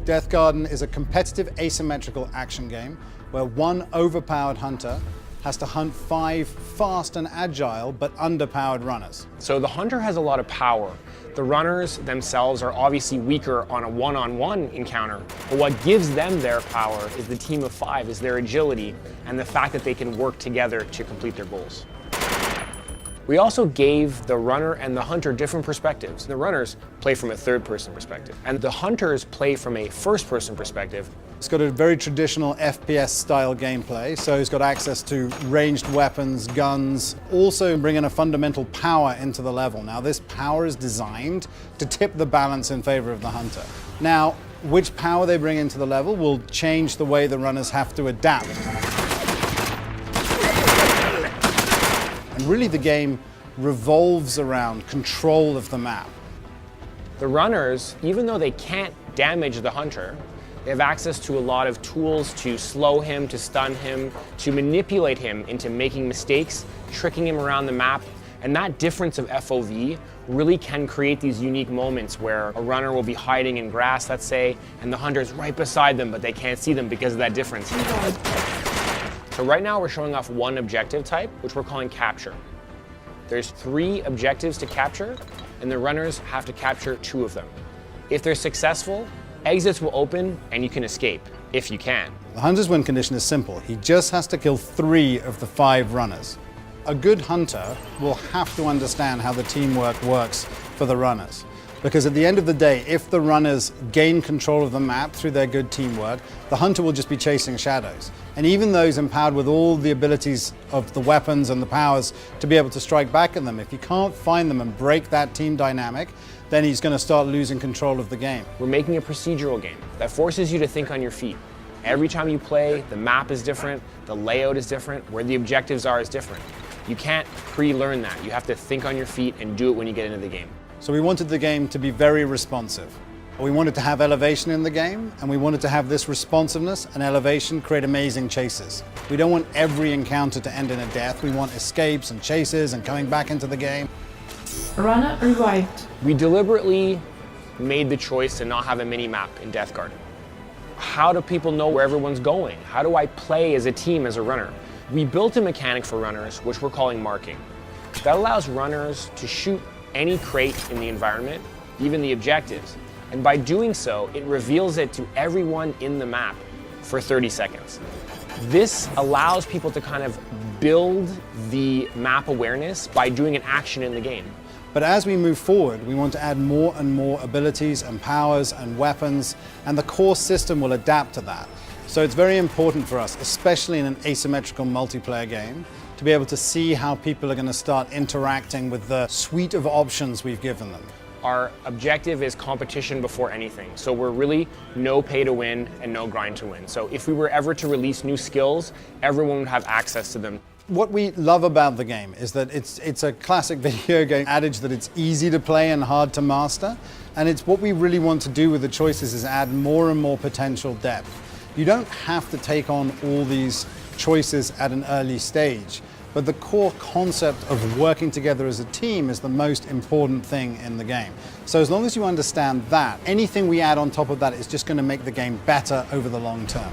Deathgarden is a competitive asymmetrical action game where one overpowered hunter has to hunt 5 fast and agile but underpowered runners. So the hunter has a lot of power. The runners themselves are obviously weaker on a one-on-one encounter, but what gives them their power is the team of 5, is their agility and the fact that they can work together to complete their goals. We also gave the runner and the hunter different perspectives. The runners play from a third-person perspective, and the hunters play from a first-person perspective. It's got a very traditional FPS-style gameplay, so it's got access to ranged weapons, guns, also bringing a fundamental power into the level. Now, this power is designed to tip the balance in favor of the hunter. Now, which power they bring into the level will change the way the runners have to adapt. And really the game revolves around control of the map. The runners, even though they can't damage the hunter, they have access to a lot of tools to slow him, to stun him, to manipulate him into making mistakes, tricking him around the map. And that difference of FOV really can create these unique moments where a runner will be hiding in grass, let's say, and the hunter's right beside them, but they can't see them because of that difference. So right now we're showing off one objective type, which we're calling capture. There's 3 objectives to capture, and the runners have to capture 2 of them. If they're successful, exits will open and you can escape, if you can. The hunter's win condition is simple. He just has to kill 3 of the 5 runners. A good hunter will have to understand how the teamwork works for the runners. Because at the end of the day, if the runners gain control of the map through their good teamwork, the hunter will just be chasing shadows. And even those empowered with all the abilities of the weapons and the powers to be able to strike back at them, if you can't find them and break that team dynamic, then he's going to start losing control of the game. We're making a procedural game that forces you to think on your feet. Every time you play, the map is different, the layout is different, where the objectives are is different. You can't pre-learn that. You have to think on your feet and do it when you get into the game. So we wanted the game to be very responsive. We wanted to have elevation in the game, and we wanted to have this responsiveness and elevation create amazing chases. We don't want every encounter to end in a death. We want escapes and chases and coming back into the game. Runner revived. We deliberately made the choice to not have a mini-map in Deathgarden. How do people know where everyone's going? How do I play as a team, as a runner? We built a mechanic for runners, which we're calling marking. That allows runners to shoot any crate in the environment, even the objectives. And by doing so, it reveals it to everyone in the map for 30 seconds. This allows people to kind of build the map awareness by doing an action in the game. But as we move forward, we want to add more and more abilities and powers and weapons, and the core system will adapt to that. So it's very important for us, especially in an asymmetrical multiplayer game, to be able to see how people are going to start interacting with the suite of options we've given them. Our objective is competition before anything. So we're really no pay to win and no grind to win. So if we were ever to release new skills, everyone would have access to them. What we love about the game is that it's a classic video game adage that it's easy to play and hard to master. And it's what we really want to do with the choices is add more and more potential depth. You don't have to take on all these choices at an early stage, but the core concept of working together as a team is the most important thing in the game. So as long as you understand that, anything we add on top of that is just going to make the game better over the long term.